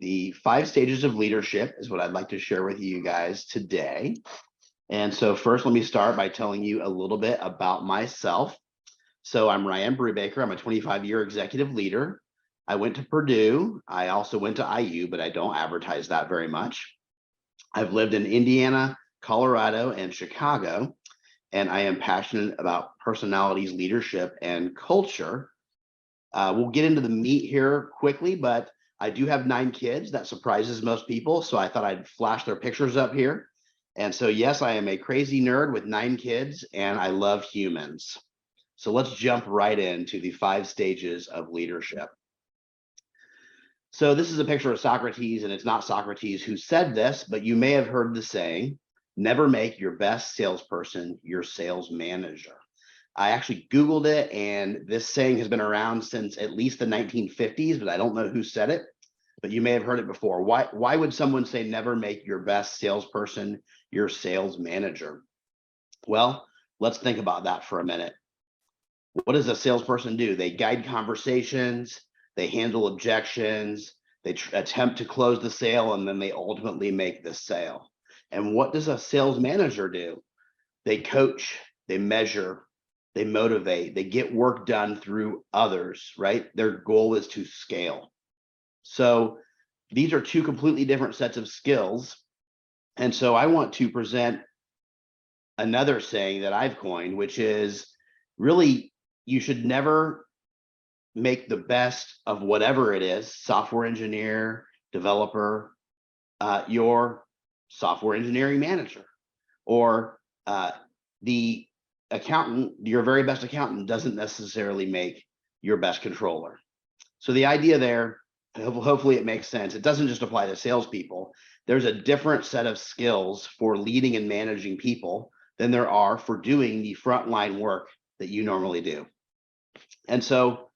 The 5 stages of leadership is what I'd like to share with you guys today. And so first, let me start by telling you a little bit about myself. So I'm Ryan Brubaker. I'm a 25-year executive leader. I went to Purdue. I also went to IU, but I don't advertise that very much. I've lived in Indiana, Colorado, and Chicago, and I am passionate about personalities, leadership, and culture. We'll get into the meat here quickly, but I do have 9 kids. That surprises most people, so I thought I'd flash their pictures up here. And so, yes, I am a crazy nerd with 9 kids, and I love humans. So let's jump right into the 5 stages of leadership. So this is a picture of Socrates, and it's not Socrates who said this, but you may have heard the saying, never make your best salesperson your sales manager. I actually Googled it, and this saying has been around since at least the 1950s, but I don't know who said it, but you may have heard it before. Why would someone say never make your best salesperson your sales manager? Well, let's think about that for a minute. What does a salesperson do? They guide conversations, they handle objections, they attempt to close the sale, and then they ultimately make the sale. And what does a sales manager do? They coach, they measure, they motivate, they get work done through others, right? Their goal is to scale. So these are 2 completely different sets of skills. And so I want to present another saying that I've coined, which is really, you should never make the best of whatever it is, software engineer, developer, your software engineering manager, or the accountant, your very best accountant doesn't necessarily make your best controller. So the idea there, hopefully it makes sense. It doesn't just apply to salespeople. There's a different set of skills for leading and managing people than there are for doing the frontline work that you normally do. And so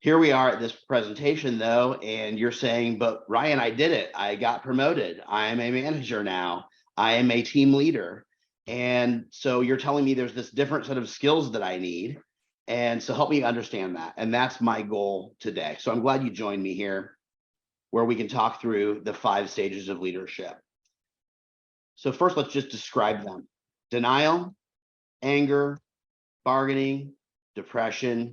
here we are at this presentation though, and you're saying, but Ryan, I did it. I got promoted. I am a manager now. I am a team leader. And so you're telling me there's this different set of skills that I need. And so help me understand that. And that's my goal today. So I'm glad you joined me here where we can talk through the 5 stages of leadership. So first, let's just describe them. Denial, anger, bargaining, depression,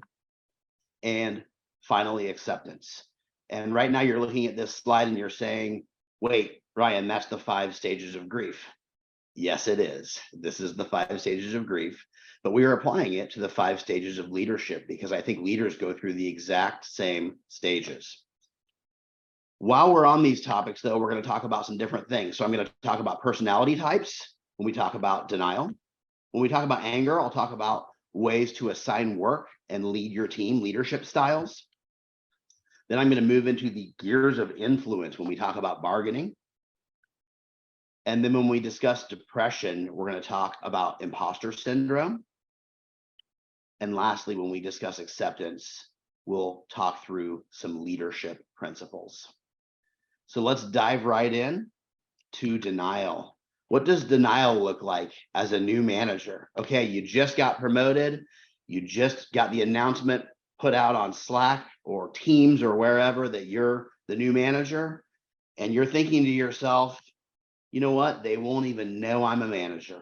and finally acceptance. And right now you're looking at this slide and you're saying, wait, Ryan, that's the 5 stages of grief. Yes, it is. This is the 5 stages of grief, but we are applying it to the 5 stages of leadership because I think leaders go through the exact same stages. While we're on these topics, though, we're going to talk about some different things. So I'm going to talk about personality types when we talk about denial. When we talk about anger, I'll talk about ways to assign work and lead your team, leadership styles. Then I'm going to move into the gears of influence when we talk about bargaining. And then when we discuss depression, we're going to talk about imposter syndrome. And lastly, when we discuss acceptance, we'll talk through some leadership principles. So let's dive right in to denial. What does denial look like as a new manager? Okay, you just got promoted. You just got the announcement put out on Slack or Teams or wherever that you're the new manager. And you're thinking to yourself, you know what? They won't even know I'm a manager.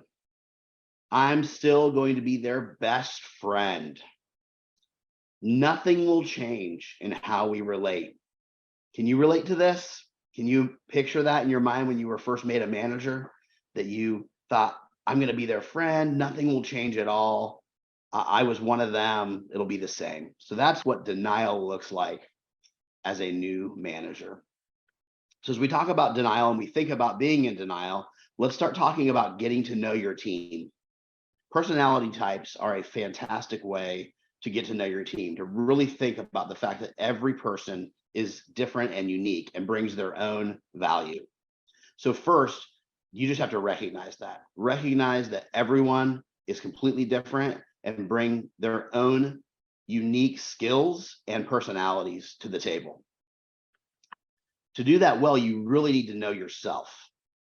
I'm still going to be their best friend. Nothing will change in how we relate. Can you relate to this? Can you picture that in your mind when you were first made a manager, that you thought, I'm going to be their friend. Nothing will change at all. I was one of them. It'll be the same. So that's what denial looks like as a new manager. So as we talk about denial and we think about being in denial, let's start talking about getting to know your team. Personality types are a fantastic way to get to know your team, to really think about the fact that every person is different and unique and brings their own value. So first, you just have to recognize that. Recognize that everyone is completely different and bring their own unique skills and personalities to the table. To do that well, you really need to know yourself.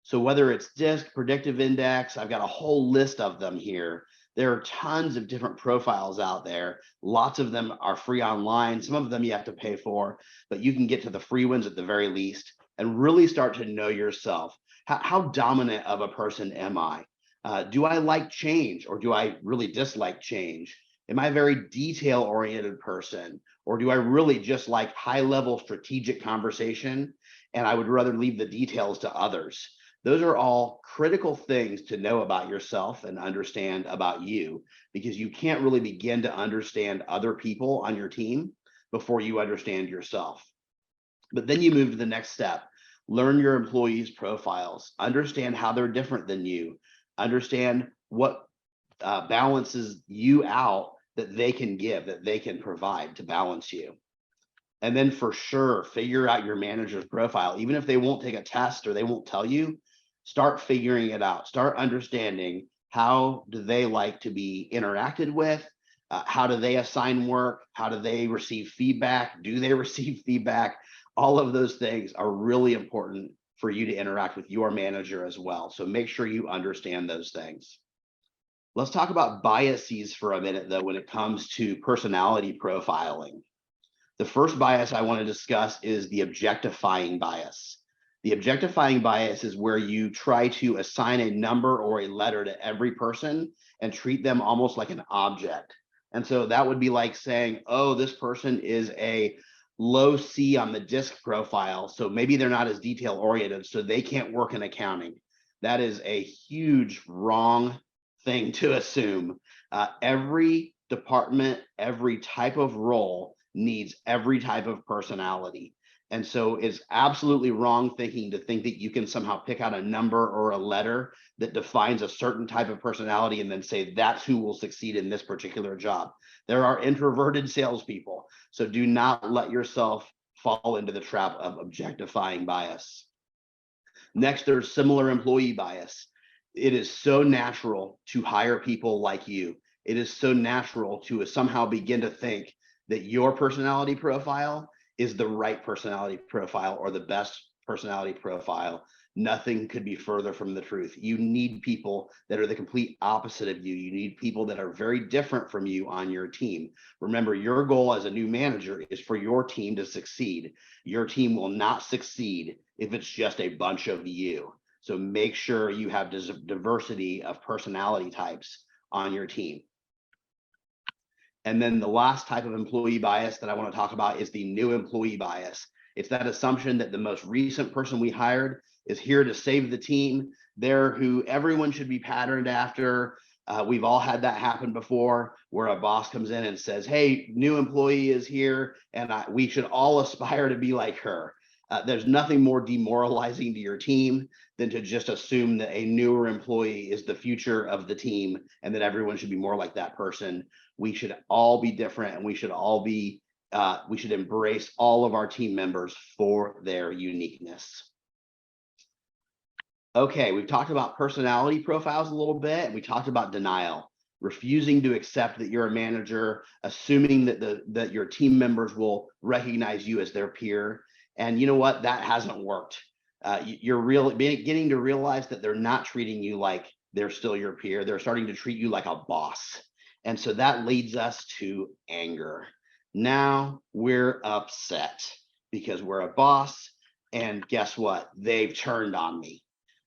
So whether it's DISC, predictive index, I've got a whole list of them here There are tons of different profiles out there. Lots of them are free online. Some of them you have to pay for, but you can get to the free ones at the very least and really start to know yourself. How dominant of a person am I? Do I like change, or do I really dislike change? Am I a very detail-oriented person, or do I really just like high-level strategic conversation and I would rather leave the details to others? Those are all critical things to know about yourself and understand about you, because you can't really begin to understand other people on your team before you understand yourself. But then you move to the next step. Learn your employees' profiles, understand how they're different than you, understand what balances you out that they can give, that they can provide to balance you. And then for sure, figure out your manager's profile. Even if they won't take a test or they won't tell you, start figuring it out. Start understanding, how do they like to be interacted with? How do they assign work? How do they receive feedback? Do they receive feedback? All of those things are really important for you to interact with your manager as well. So make sure you understand those things. Let's talk about biases for a minute, though, when it comes to personality profiling. The first bias I want to discuss is the objectifying bias. The objectifying bias is where you try to assign a number or a letter to every person and treat them almost like an object. And so that would be like saying, oh, this person is a low C on the DISC profile, so maybe they're not as detail oriented, so they can't work in accounting. That is a huge wrong thing to assume. Every department, every type of role needs every type of personality. And so it's absolutely wrong thinking to think that you can somehow pick out a number or a letter that defines a certain type of personality and then say that's who will succeed in this particular job. There are introverted salespeople, so do not let yourself fall into the trap of objectifying bias. Next, there's similar employee bias. It is so natural to hire people like you. It is so natural to somehow begin to think that your personality profile is the right personality profile or the best personality profile. Nothing could be further from the truth. You need people that are the complete opposite of you. You need people that are very different from you on your team. Remember, your goal as a new manager is for your team to succeed. Your team will not succeed if it's just a bunch of you. So make sure you have diversity of personality types on your team. And then the last type of employee bias that I want to talk about is the new employee bias. It's that assumption that the most recent person we hired is here to save the team. They're who everyone should be patterned after. We've all had that happen before, where a boss comes in and says, hey, new employee is here, and we should all aspire to be like her. There's nothing more demoralizing to your team than to just assume that a newer employee is the future of the team and that everyone should be more like that person. We should all be different, and we should all be, we should embrace all of our team members for their uniqueness. Okay, we've talked about personality profiles a little bit, and we talked about denial, refusing to accept that you're a manager, assuming that your team members will recognize you as their peer. And you know what? That hasn't worked. You're beginning to realize that they're not treating you like they're still your peer. They're starting to treat you like a boss. And so that leads us to anger. Now we're upset because we're a boss. And guess what? They've turned on me.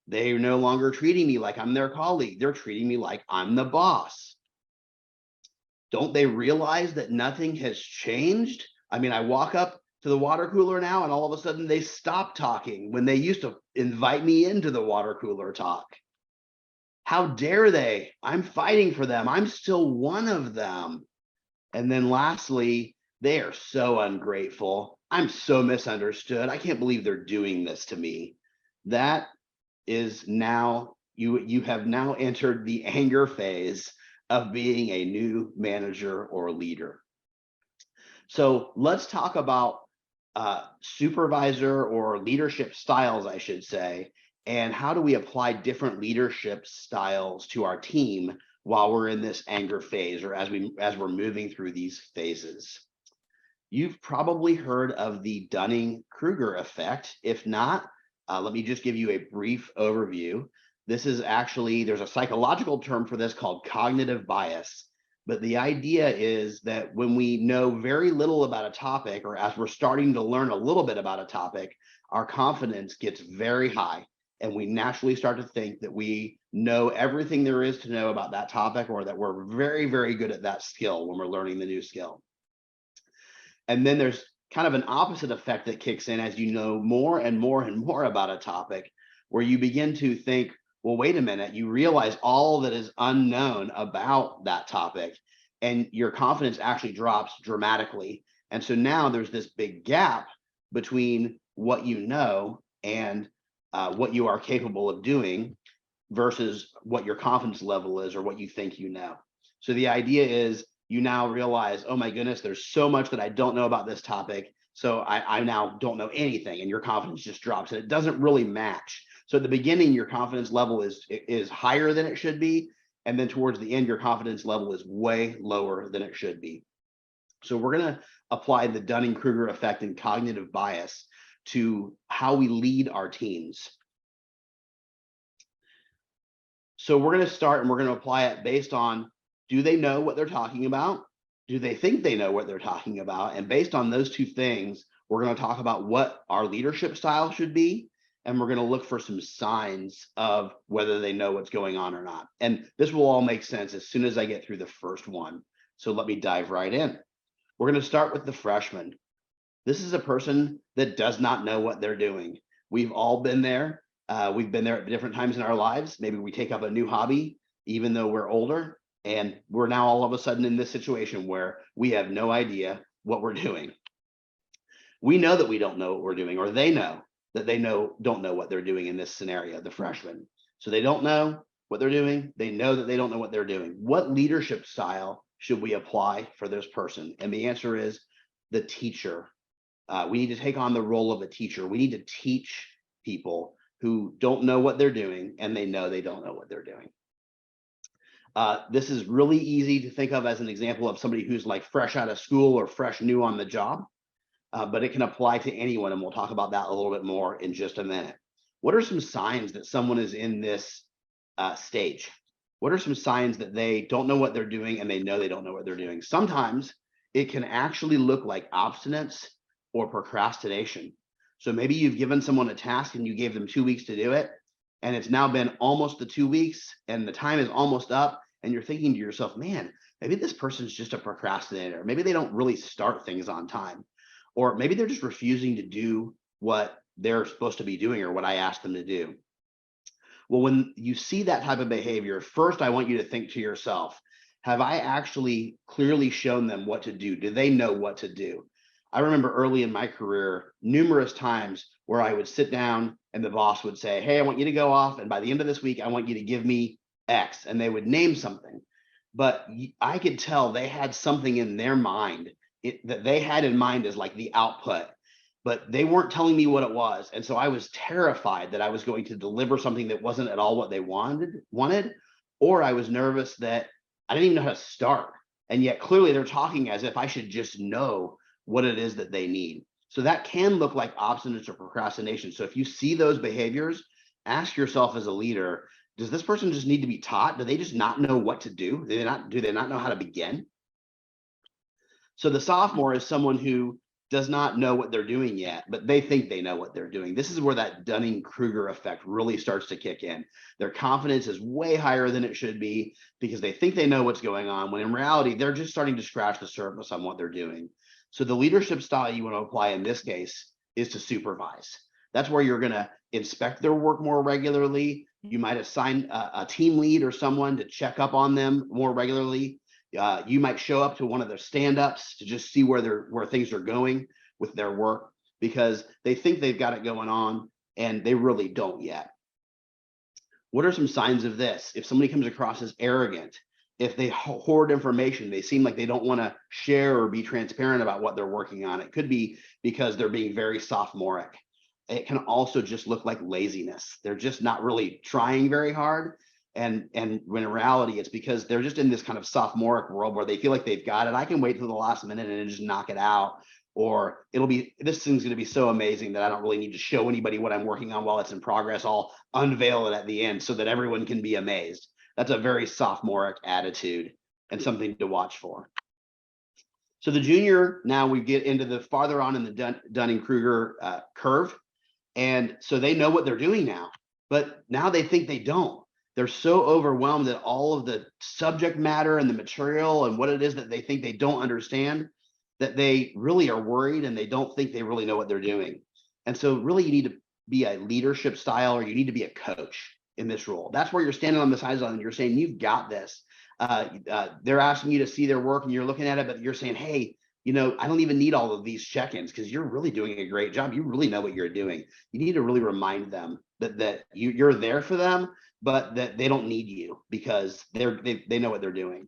They're no longer treating me like I'm their colleague. They're treating me like I'm the boss. Don't they realize that nothing has changed? I mean, I walk up to the water cooler now, and all of a sudden they stop talking when they used to invite me into the water cooler talk. How dare they? I'm fighting for them. I'm still one of them. And then lastly, they are so ungrateful. I'm so misunderstood. I can't believe they're doing this to me. That is now, you have now entered the anger phase of being a new manager or leader. So let's talk about supervisor or leadership styles, I should say, and how do we apply different leadership styles to our team while we're in this anger phase, or as we're moving through these phases. You've probably heard of the Dunning-Kruger effect. If not, let me just give you a brief overview. This is actually, there's a psychological term for this called cognitive bias. But the idea is that when we know very little about a topic, or as we're starting to learn a little bit about a topic, our confidence gets very high. And we naturally start to think that we know everything there is to know about that topic, or that we're very, very good at that skill when we're learning the new skill. And then there's kind of an opposite effect that kicks in as you know more and more and more about a topic, where you begin to think, well, wait a minute, you realize all that is unknown about that topic, and your confidence actually drops dramatically. And so now there's this big gap between what you know and what you are capable of doing versus what your confidence level is, or what you think you know. So the idea is you now realize, oh my goodness, there's so much that I don't know about this topic. So I now don't know anything, and your confidence just drops, and it doesn't really match. So at the beginning, your confidence level is higher than it should be. And then towards the end, your confidence level is way lower than it should be. So we're going to apply the Dunning-Kruger effect and cognitive bias to how we lead our teams. So we're going to start, and we're going to apply it based on, do they know what they're talking about? Do they think they know what they're talking about? And based on those two things, we're going to talk about what our leadership style should be. And we're going to look for some signs of whether they know what's going on or not. And this will all make sense as soon as I get through the first one. So let me dive right in. We're going to start with the freshman. This is a person that does not know what they're doing. We've all been there. We've been there at different times in our lives. Maybe we take up a new hobby, even though we're older, and we're now all of a sudden in this situation where we have no idea what we're doing. We know that we don't know what we're doing, or they know that they don't know what they're doing in this scenario, the freshman. So they don't know what they're doing. They know that they don't know what they're doing. What leadership style should we apply for this person? And the answer is the teacher. We need to take on the role of a teacher. We need to teach people who don't know what they're doing, and they know they don't know what they're doing. This is really easy to think of as an example of somebody who's like fresh out of school or fresh new on the job. But it can apply to anyone, and we'll talk about that a little bit more in just a minute. What are some signs that someone is in this stage? What are some signs that they don't know what they're doing, and they know they don't know what they're doing? Sometimes it can actually look like obstinance or procrastination. So maybe you've given someone a task and you gave them 2 weeks to do it, and it's now been almost the 2 weeks, and the time is almost up, and you're thinking to yourself, man, maybe this person's just a procrastinator. Maybe they don't really start things on time. Or maybe they're just refusing to do what they're supposed to be doing, or what I asked them to do. Well, when you see that type of behavior, first, I want you to think to yourself, have I actually clearly shown them what to do? Do they know what to do? I remember early in my career, numerous times where I would sit down and the boss would say, hey, I want you to go off, and by the end of this week, I want you to give me X, and they would name something. But I could tell they had something in their mind that they had in mind as like the output, but they weren't telling me what it was. And so I was terrified that I was going to deliver something that wasn't at all what they wanted, or I was nervous that I didn't even know how to start. And yet clearly they're talking as if I should just know what it is that they need. So that can look like obstinance or procrastination. So if you see those behaviors, ask yourself as a leader, does this person just need to be taught? Do they just not know what to do? Do they not know how to begin? So the sophomore is someone who does not know what they're doing yet, but they think they know what they're doing. This is where that Dunning-Kruger effect really starts to kick in. Their confidence is way higher than it should be because they think they know what's going on, when in reality, they're just starting to scratch the surface on what they're doing. So the leadership style you want to apply in this case is to supervise. That's where you're going to inspect their work more regularly. You might assign a team lead or someone to check up on them more regularly. You might show up to one of their stand-ups to just see where things are going with their work, because they think they've got it going on and they really don't yet. What are some signs of this? If somebody comes across as arrogant, if they hoard information, they seem like they don't want to share or be transparent about what they're working on, it could be because they're being very sophomoric. It can also just look like laziness. They're just not really trying very hard. And when in reality, it's because they're just in this kind of sophomoric world where they feel like they've got it. I can wait till the last minute and just knock it out. Or this thing's going to be so amazing that I don't really need to show anybody what I'm working on while it's in progress. I'll unveil it at the end so that everyone can be amazed. That's a very sophomoric attitude and something to watch for. So the junior, now we get into the farther on in the Dunning-Kruger curve. And so they know what they're doing now, but now they think they don't. They're so overwhelmed that all of the subject matter and the material and what it is that they think they don't understand, that they really are worried and they don't think they really know what they're doing. And so really you need to be a leadership style, or you need to be a coach in this role. That's where you're standing on the sideline and you're saying, you've got this. They're asking you to see their work and you're looking at it, but you're saying, hey, I don't even need all of these check-ins because you're really doing a great job. You really know what you're doing. You need to really remind them that you're there for them, but that they don't need you because they know what they're doing.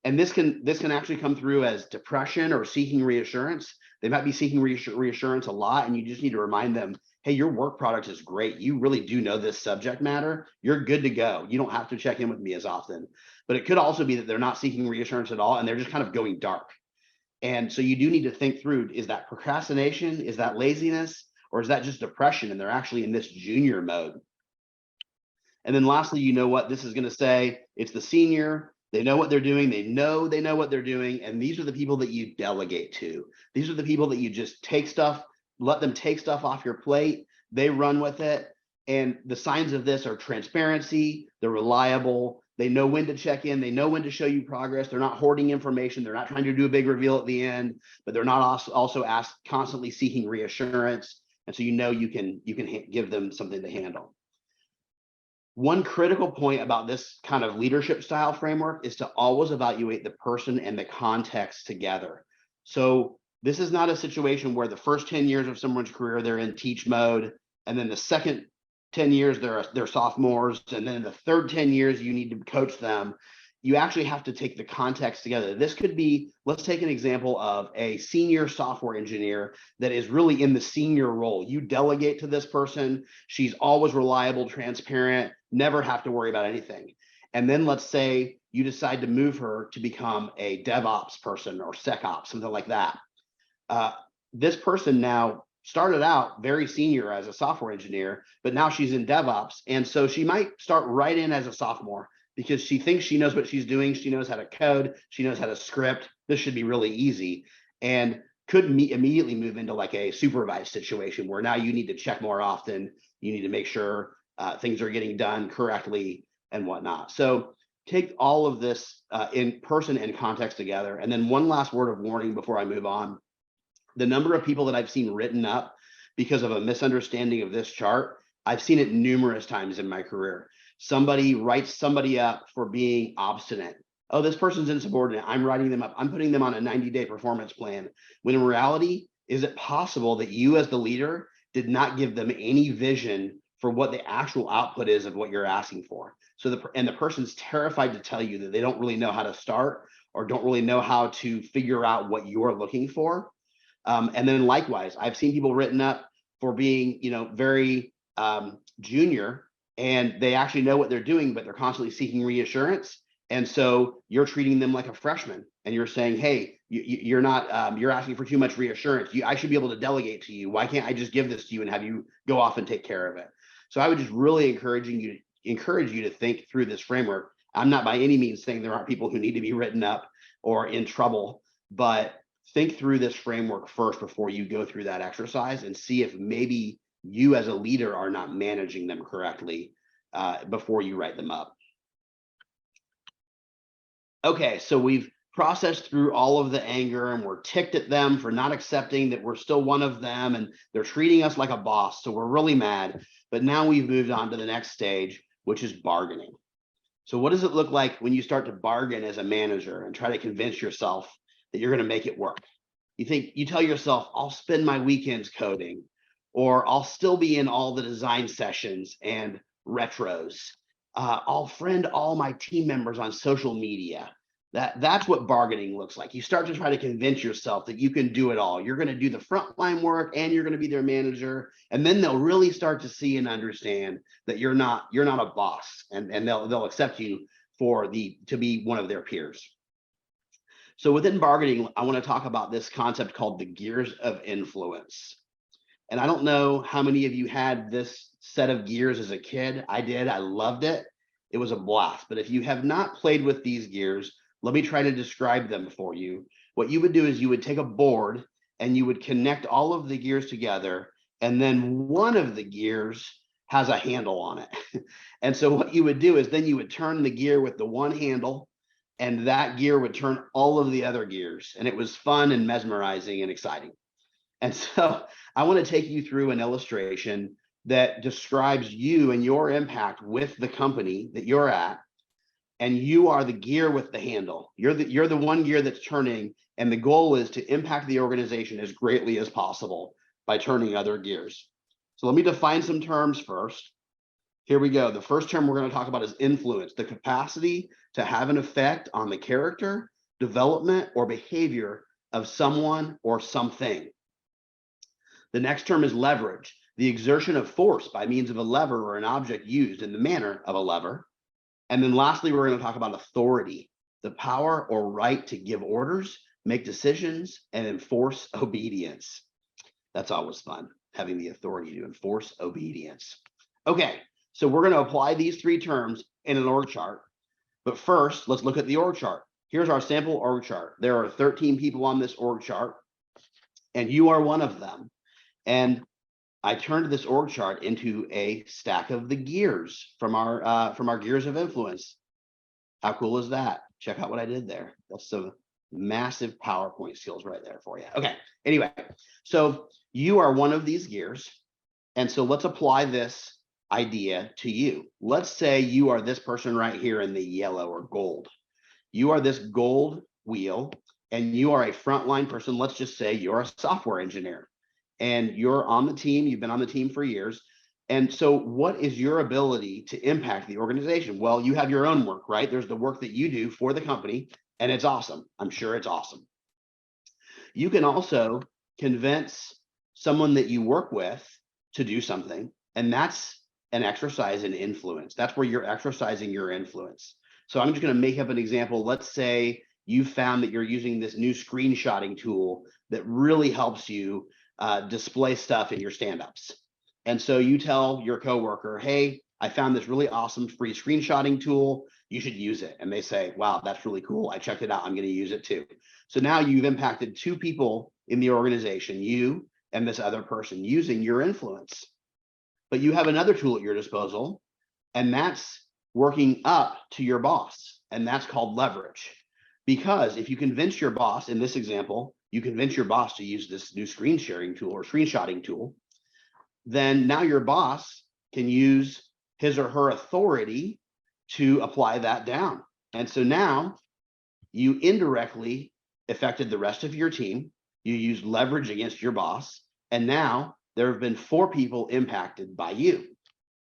And this can actually come through as depression or seeking reassurance. They might be seeking reassurance a lot, and you just need to remind them, hey, your work product is great. You really do know this subject matter. You're good to go. You don't have to check in with me as often. But it could also be that they're not seeking reassurance at all, and they're just kind of going dark. And so you do need to think through, is that procrastination? Is that laziness? Or is that just depression and they're actually in this junior mode? And then lastly, you know what this is going to say? It's the senior. They know what they're doing. They know what they're doing. And these are the people that you delegate to. These are the people that you just take stuff, let them take stuff off your plate. They run with it. And the signs of this are transparency. They're reliable. They know when to check in. They know when to show you progress. They're not hoarding information. They're not trying to do a big reveal at the end, but they're not also constantly seeking reassurance. And so you can give them something to handle. One critical point about this kind of leadership style framework is to always evaluate the person and the context together. So this is not a situation where the first 10 years of someone's career, they're in teach mode, and then the second 10 years, they're sophomores, and then the third 10 years, you need to coach them. You actually have to take the context together. This could be, let's take an example of a senior software engineer that is really in the senior role. You delegate to this person. She's always reliable, transparent, never have to worry about anything. And then let's say you decide to move her to become a DevOps person or SecOps, something like that. This person now started out very senior as a software engineer, but now she's in DevOps. And so she might start right in as a sophomore because she thinks she knows what she's doing. She knows how to code. She knows how to script. This should be really easy, and could immediately move into like a supervised situation where now you need to check more often. You need to make sure things are getting done correctly and whatnot. So take all of this in person and context together. And then one last word of warning before I move on. The number of people that I've seen written up because of a misunderstanding of this chart, I've seen it numerous times in my career. Somebody writes somebody up for being obstinate. Oh, this person's insubordinate. I'm writing them up. I'm putting them on a 90-day performance plan. When in reality, is it possible that you as the leader did not give them any vision for what the actual output is of what you're asking for? So the person's terrified to tell you that they don't really know how to start or don't really know how to figure out what you're looking for. And then likewise, I've seen people written up for being, very junior, and they actually know what they're doing, but they're constantly seeking reassurance. And so you're treating them like a freshman, and you're saying, hey, you're not, you're asking for too much reassurance. I should be able to delegate to you. Why can't I just give this to you and have you go off and take care of it? So I would just really encourage you to think through this framework. I'm not by any means saying there aren't people who need to be written up or in trouble, but think through this framework first before you go through that exercise and see if maybe you as a leader are not managing them correctly before you write them up. Okay, so we've processed through all of the anger and we're ticked at them for not accepting that we're still one of them and they're treating us like a boss. So we're really mad. But now we've moved on to the next stage, which is bargaining. So what does it look like when you start to bargain as a manager and try to convince yourself that you're going to make it work? You tell yourself, I'll spend my weekends coding, or I'll still be in all the design sessions and retros. I'll friend all my team members on social media. That's what bargaining looks like. You start to try to convince yourself that you can do it all. You're going to do the frontline work and you're going to be their manager. And then they'll really start to see and understand that you're not a boss, and they'll accept you to be one of their peers. So within bargaining, I want to talk about this concept called the gears of influence. And I don't know how many of you had this set of gears as a kid. I did. I loved it. It was a blast. But if you have not played with these gears, let me try to describe them for you. What you would do is you would take a board and you would connect all of the gears together, and then one of the gears has a handle on it. And so what you would do is then you would turn the gear with the one handle, and that gear would turn all of the other gears. And it was fun and mesmerizing and exciting. And so I want to take you through an illustration that describes you and your impact with the company that you're at. And you are the gear with the handle. You're the one gear that's turning, and the goal is to impact the organization as greatly as possible by turning other gears. So let me define some terms first. Here we go. The first term we're going to talk about is influence, the capacity to have an effect on the character, development, or behavior of someone or something. The next term is leverage, the exertion of force by means of a lever or an object used in the manner of a lever. And then lastly, we're going to talk about authority, the power or right to give orders, make decisions, and enforce obedience. That's always fun, having the authority to enforce obedience. Okay, so we're going to apply these three terms in an org chart. But first, let's look at the org chart. Here's our sample org chart. There are 13 people on this org chart, and you are one of them. And I turned this org chart into a stack of the gears from our gears of influence. How cool is that? Check out what I did there. That's some massive PowerPoint skills right there for you. Okay, anyway, so you are one of these gears. And so let's apply this idea to you. Let's say you are this person right here in the yellow or gold. You are this gold wheel, and you are a frontline person. Let's just say you're a software engineer. And you're on the team, you've been on the team for years. And so what is your ability to impact the organization? Well, you have your own work, right? There's the work that you do for the company, and it's awesome. I'm sure it's awesome. You can also convince someone that you work with to do something, and that's an exercise in influence. That's where you're exercising your influence. So I'm just going to make up an example. Let's say you found that you're using this new screenshotting tool that really helps you display stuff in your stand-ups. And so you tell your coworker, hey, I found this really awesome free screenshotting tool. You should use it. And they say, wow, that's really cool. I checked it out. I'm going to use it too. So now you've impacted two people in the organization, you and this other person, using your influence. But you have another tool at your disposal, and that's working up to your boss. And that's called leverage. Because if you convince your boss, in this example, you convince your boss to use this new screen sharing tool or screenshotting tool, then now your boss can use his or her authority to apply that down. And so now you indirectly affected the rest of your team. You used leverage against your boss. And now there have been 4 people impacted by you.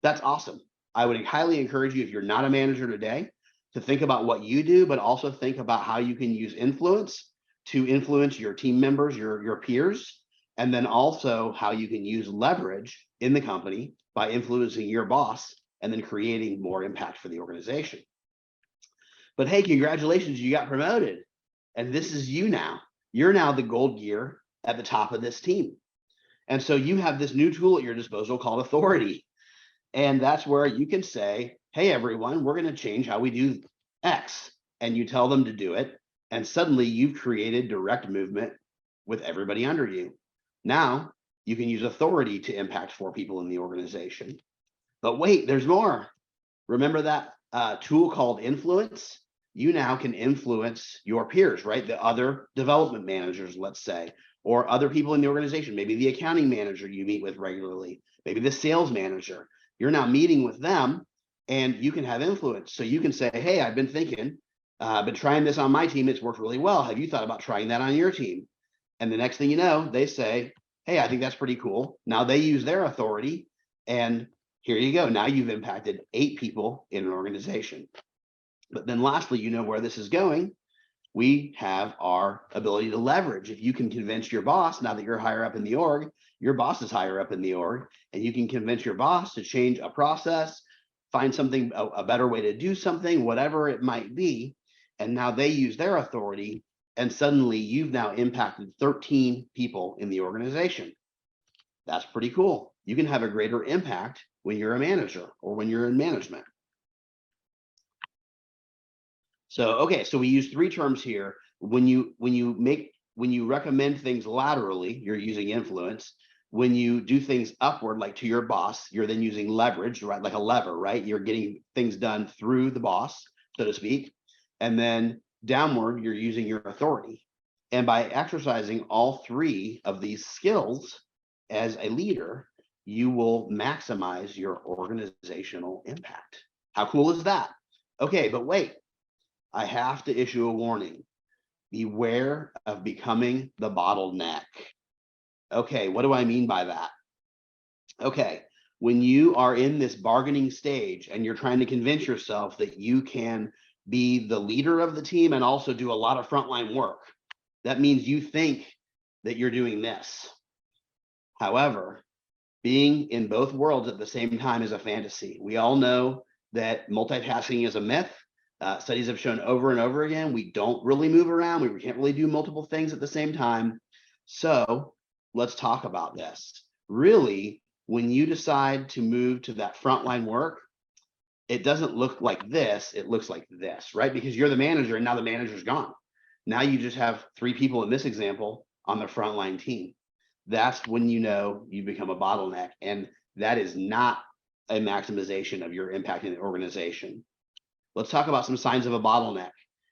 That's awesome. I would highly encourage you, if you're not a manager today, to think about what you do, but also think about how you can use influence to influence your team members, your peers, and then also how you can use leverage in the company by influencing your boss and then creating more impact for the organization. But hey, congratulations, you got promoted. And this is you now. You're now the gold gear at the top of this team. And so you have this new tool at your disposal called authority. And that's where you can say, hey, everyone, we're going to change how we do X. And you tell them to do it. And suddenly you've created direct movement with everybody under you. Now you can use authority to impact 4 people in the organization. But wait, there's more. Remember that tool called influence? You now can influence your peers, right? The other development managers, let's say, or other people in the organization, maybe the accounting manager you meet with regularly, maybe the sales manager. You're now meeting with them and you can have influence. So you can say, hey, I've been thinking, I've been trying this on my team. It's worked really well. Have you thought about trying that on your team? And the next thing you know, they say, hey, I think that's pretty cool. Now they use their authority, and here you go. Now you've impacted 8 people in an organization. But then lastly, you know where this is going. we have our ability to leverage. If you can convince your boss, now that you're higher up in the org, your boss is higher up in the org, and you can convince your boss to change a process, find something, a better way to do something, whatever it might be. And now they use their authority, and suddenly you've now impacted 13 people in the organization. That's pretty cool. You can have a greater impact when you're a manager or when you're in management. So, okay, so we use 3 terms here. When you recommend things laterally, you're using influence. When you do things upward, like to your boss, you're then using leverage, right? Like a lever, right? You're getting things done through the boss, so to speak. And then downward, you're using your authority. And by exercising all 3 of these skills as a leader, you will maximize your organizational impact. How cool is that? Okay, but wait. I have to issue a warning. Beware of becoming the bottleneck. Okay, what do I mean by that? Okay, when you are in this bargaining stage and you're trying to convince yourself that you can be the leader of the team and also do a lot of frontline work, that means you think that you're doing this. However, being in both worlds at the same time is a fantasy. We all know that multitasking is a myth. Studies have shown over and over again, we don't really move around. We can't really do multiple things at the same time. So let's talk about this. Really, when you decide to move to that frontline work, it doesn't look like this. It looks like this, right? Because you're the manager and now the manager's gone. Now you just have 3 people in this example on the frontline team. That's when you know you become a bottleneck. And that is not a maximization of your impact in the organization. Let's talk about some signs of a bottleneck.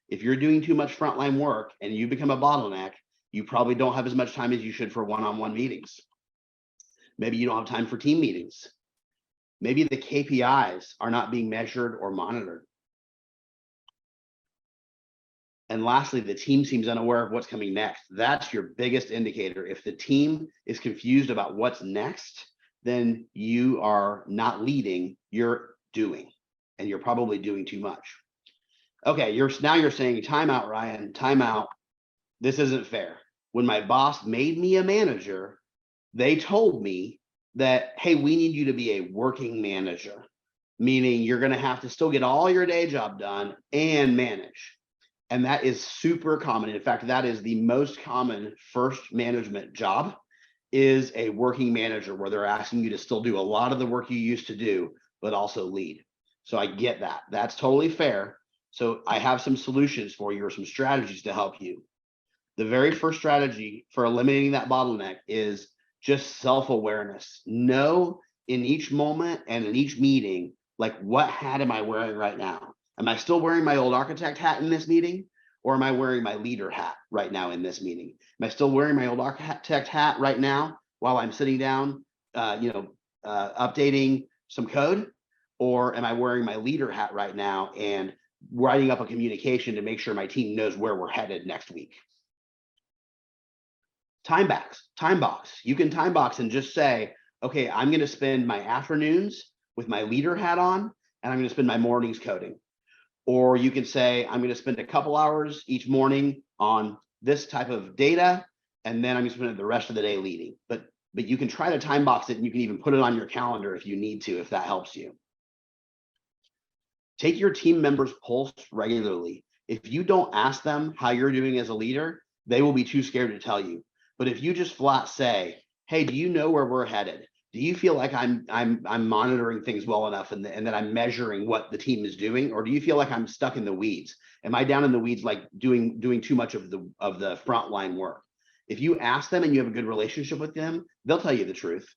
If you're doing too much frontline work and you become a bottleneck, you probably don't have as much time as you should for one-on-one meetings. Maybe you don't have time for team meetings. Maybe the KPIs are not being measured or monitored. And lastly, the team seems unaware of what's coming next. That's your biggest indicator. If the team is confused about what's next, then you are not leading, you're doing. And you're probably doing too much. Okay, now you're saying, time out, Ryan, time out. This isn't fair. When my boss made me a manager, they told me that, hey, we need you to be a working manager, meaning you're going to have to still get all your day job done and manage. And that is super common. In fact, that is the most common first management job, is a working manager, where they're asking you to still do a lot of the work you used to do, but also lead. So I get that. That's totally fair. So I have some solutions for you, or some strategies to help you. The very first strategy for eliminating that bottleneck is just self-awareness. Know in each moment and in each meeting, like, what hat am I wearing right now? Am I still wearing my old architect hat in this meeting? Or am I wearing my leader hat right now in this meeting? Am I still wearing my old architect hat right now while I'm sitting down, updating some code? Or am I wearing my leader hat right now and writing up a communication to make sure my team knows where we're headed next week? Time box. You can time box and just say, okay, I'm going to spend my afternoons with my leader hat on, and I'm going to spend my mornings coding. Or you can say, I'm going to spend a couple hours each morning on this type of data, and then I'm going to spend the rest of the day leading. But you can try to time box it, and you can even put it on your calendar if you need to, if that helps you. Take your team members' pulse regularly. If you don't ask them how you're doing as a leader, they will be too scared to tell you. But if you just flat say, hey, do you know where we're headed? Do you feel like I'm monitoring things well enough and that I'm measuring what the team is doing? Or do you feel like I'm stuck in the weeds? Am I down in the weeds, like doing too much of the frontline work? If you ask them and you have a good relationship with them, they'll tell you the truth.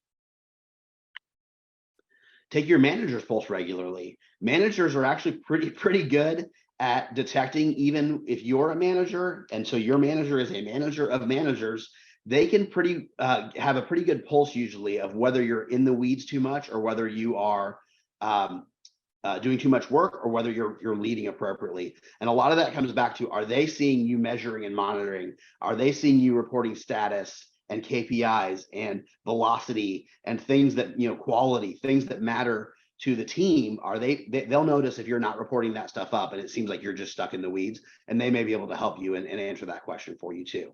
Take your manager's pulse regularly. Managers are actually pretty good at detecting, even if you're a manager, and so your manager is a manager of managers, they can have a pretty good pulse usually of whether you're in the weeds too much, or whether you are doing too much work, or whether you're leading appropriately. And a lot of that comes back to, are they seeing you measuring and monitoring? Are they seeing you reporting status and KPIs and velocity and things that, quality, things that matter to the team are they'll notice if you're not reporting that stuff up and it seems like you're just stuck in the weeds, and they may be able to help you and answer that question for you too.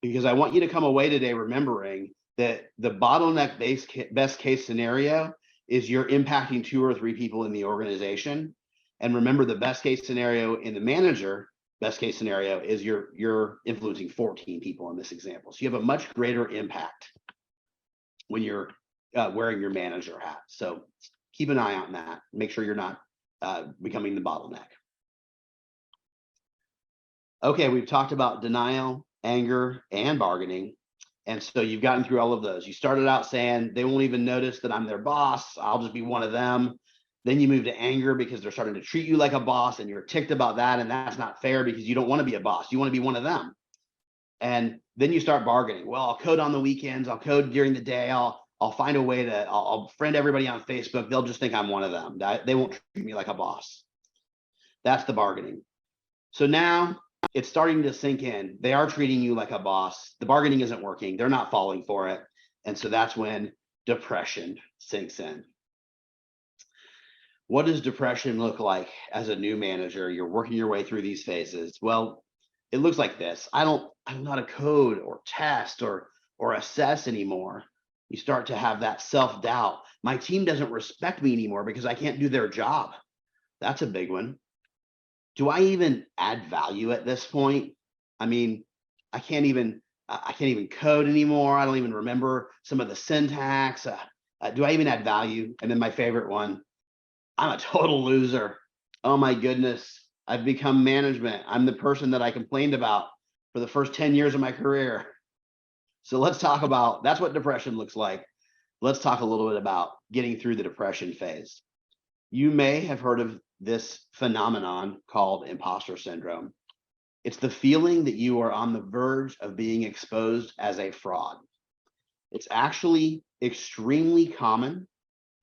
Because I want you to come away today remembering that the bottleneck best case scenario is you're impacting 2 or 3 people in the organization. And remember, the best case scenario in the manager, best case scenario is you're influencing 14 people in this example. So you have a much greater impact when you're wearing your manager hat. So keep an eye on that. Make sure you're not becoming the bottleneck. Okay, we've talked about denial, anger, and bargaining. And so you've gotten through all of those. You started out saying they won't even notice that I'm their boss. I'll just be one of them. Then you move to anger because they're starting to treat you like a boss and you're ticked about that. And that's not fair because you don't want to be a boss. You want to be one of them. And then you start bargaining. Well, I'll code on the weekends. I'll code during the day. I'll find a way to, I'll friend everybody on Facebook. They'll just think I'm one of them. They won't treat me like a boss. That's the bargaining. So now it's starting to sink in. They are treating you like a boss. The bargaining isn't working. They're not falling for it. And so that's when depression sinks in. What does depression look like as a new manager? You're working your way through these phases. Well, it looks like this. I don't know how to code or test or assess anymore. You start to have that self-doubt. My team doesn't respect me anymore because I can't do their job. That's a big one. Do I even add value at this point? I mean, I can't even code anymore. I don't even remember some of the syntax. Do I even add value? And then my favorite one, I'm a total loser. Oh my goodness. I've become management. I'm the person that I complained about for the first 10 years of my career. So let's talk about, that's what depression looks like. Let's talk a little bit about getting through the depression phase. You may have heard of this phenomenon called imposter syndrome. It's the feeling that you are on the verge of being exposed as a fraud. It's actually extremely common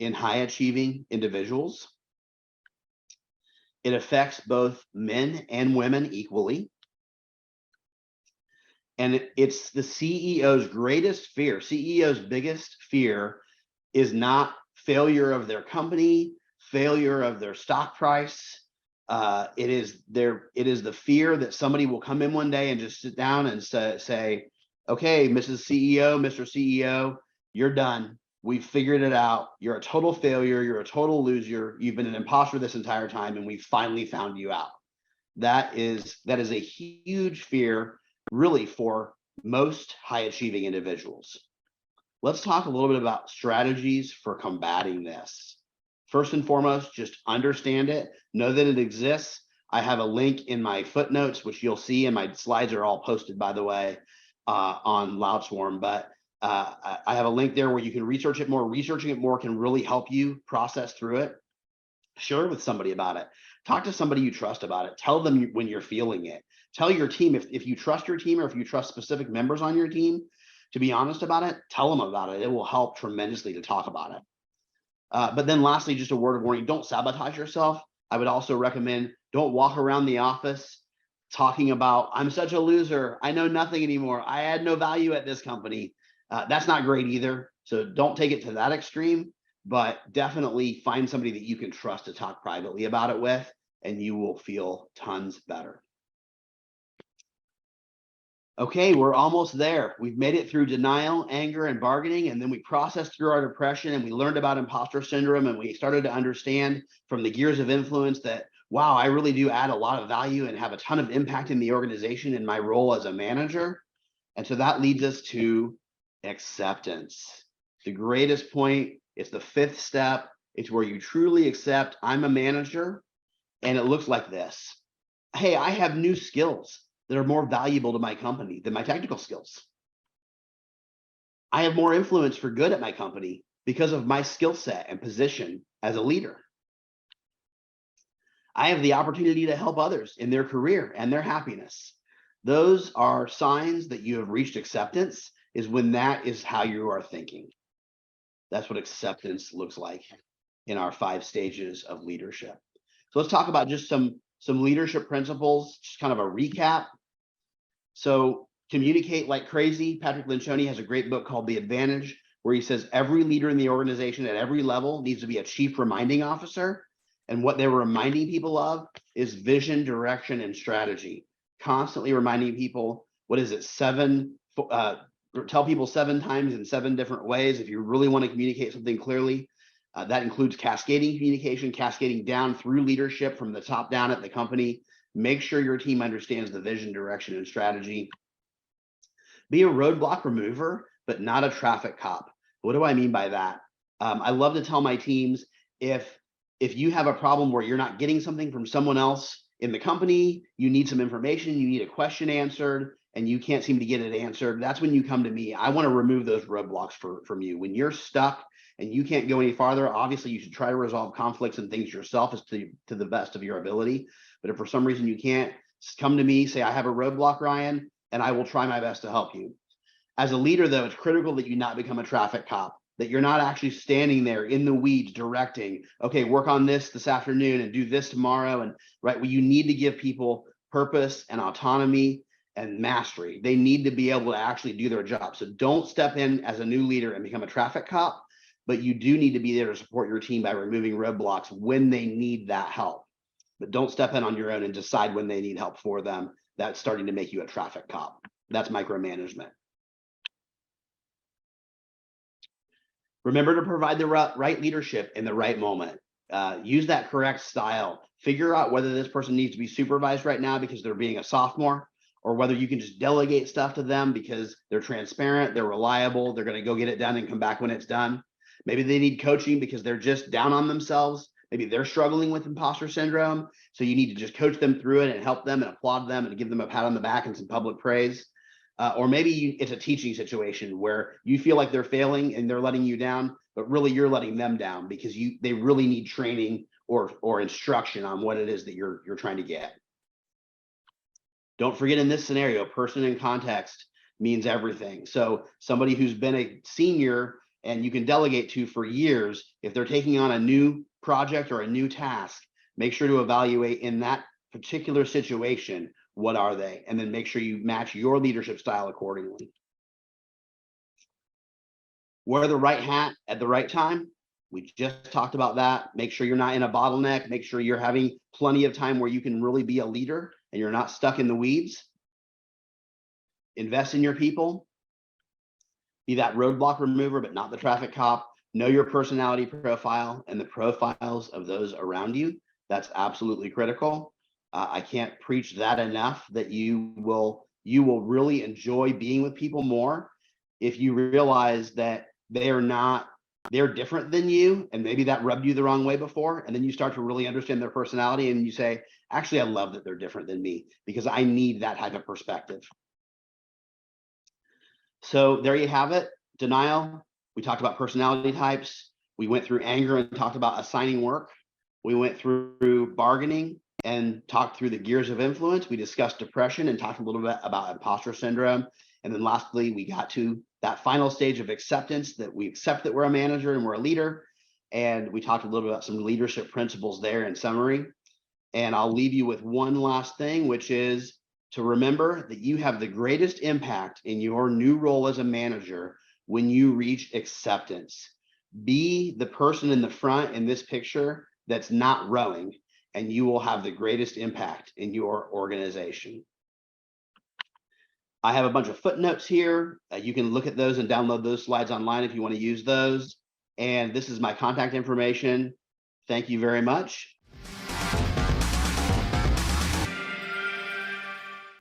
in high achieving individuals. It affects both men and women equally. And it's the CEO's greatest fear. CEO's biggest fear is not failure of their company, failure of their stock price. It is the fear that somebody will come in one day and just sit down and say, okay, Mrs. CEO, Mr. CEO, you're done. We've figured it out. You're a total failure. You're a total loser. You've been an imposter this entire time, and we finally found you out. That is a huge fear, really, for most high achieving individuals. Let's talk a little bit about strategies for combating this. First and foremost, just understand it, know that it exists. I have a link in my footnotes, which you'll see, and my slides are all posted, by the way, on LoudSwarm, but I have a link there where you can research it more. Researching it more can really help you process through it. Share with somebody about it. Talk to somebody you trust about it. Tell them when you're feeling it. Tell your team, if you trust your team or if you trust specific members on your team, to be honest about it, tell them about it. It will help tremendously to talk about it. But then lastly, just a word of warning, don't sabotage yourself. I would also recommend don't walk around the office talking about, I'm such a loser. I know nothing anymore. I add no value at this company. That's not great either. So don't take it to that extreme, but definitely find somebody that you can trust to talk privately about it with, and you will feel tons better. Okay, we're almost there. We've made it through denial, anger, and bargaining, and then we processed through our depression, and we learned about imposter syndrome, and we started to understand from the gears of influence that, wow, I really do add a lot of value and have a ton of impact in the organization in my role as a manager. And so that leads us to acceptance. The greatest point, it's the 5th step. It's where you truly accept I'm a manager, and it looks like this. Hey, I have new skills that are more valuable to my company than my technical skills. I have more influence for good at my company because of my skill set and position as a leader. I have the opportunity to help others in their career and their happiness. Those are signs that you have reached acceptance, is when that is how you are thinking. That's what acceptance looks like in our 5 stages of leadership. So let's talk about just some leadership principles, just kind of a recap. So communicate like crazy. Patrick Lencioni has a great book called The Advantage, where he says every leader in the organization at every level needs to be a chief reminding officer. And what they were reminding people of is vision, direction, and strategy. Constantly reminding people, what is it, tell people 7 times in 7 different ways if you really want to communicate something clearly. That includes cascading communication, cascading down through leadership from the top down at the company. Make sure your team understands the vision, direction, and strategy. Be a roadblock remover, but not a traffic cop. What do I mean by that? I love to tell my teams, if you have a problem where you're not getting something from someone else in the company, you need some information, you need a question answered, and you can't seem to get it answered, that's when you come to me. I want to remove those roadblocks from you. When you're stuck and you can't go any farther, obviously you should try to resolve conflicts and things yourself as to the best of your ability. But if for some reason you can't, come to me, say, I have a roadblock, Ryan, and I will try my best to help you. As a leader, though, it's critical that you not become a traffic cop, that you're not actually standing there in the weeds directing, okay, work on this afternoon and do this tomorrow. And right, well, you need to give people purpose and autonomy and mastery. They need to be able to actually do their job. So don't step in as a new leader and become a traffic cop, but you do need to be there to support your team by removing roadblocks when they need that help. But don't step in on your own and decide when they need help for them. That's starting to make you a traffic cop. That's micromanagement. Remember to provide the right leadership in the right moment. Use that correct style. Figure out whether this person needs to be supervised right now because they're being a sophomore, or whether you can just delegate stuff to them because they're transparent, they're reliable, they're going to go get it done and come back when it's done. Maybe they need coaching because they're just down on themselves. Maybe they're struggling with imposter syndrome. So you need to just coach them through it and help them and applaud them and give them a pat on the back and some public praise. Or maybe it's a teaching situation where you feel like they're failing and they're letting you down, but really you're letting them down because they really need training or instruction on what it is that you're trying to get. Don't forget, in this scenario, person and context means everything. So somebody who's been a senior and you can delegate to for years, if they're taking on a new project or a new task, make sure to evaluate in that particular situation, what are they? And then make sure you match your leadership style accordingly. Wear the right hat at the right time. We just talked about that. Make sure you're not in a bottleneck. Make sure you're having plenty of time where you can really be a leader and you're not stuck in the weeds. Invest in your people. Be that roadblock remover, but not the traffic cop. Know your personality profile and the profiles of those around you. That's absolutely critical. I can't preach that enough, that you will really enjoy being with people more if you realize that they're different than you, and maybe that rubbed you the wrong way before, and then you start to really understand their personality and you say, actually, I love that they're different than me because I need that type of perspective. So there you have it. Denial. We talked about personality types. We went through anger and talked about assigning work. We went through bargaining and talked through the gears of influence. We discussed depression and talked a little bit about imposter syndrome. And then lastly, we got to that final stage of acceptance, that we accept that we're a manager and we're a leader. And we talked a little bit about some leadership principles there in summary. And I'll leave you with one last thing, which is to remember that you have the greatest impact in your new role as a manager when you reach acceptance. Be the person in the front in this picture that's not rowing, and you will have the greatest impact in your organization. I have a bunch of footnotes here. You can look at those and download those slides online if you want to use those. And this is my contact information. Thank you very much.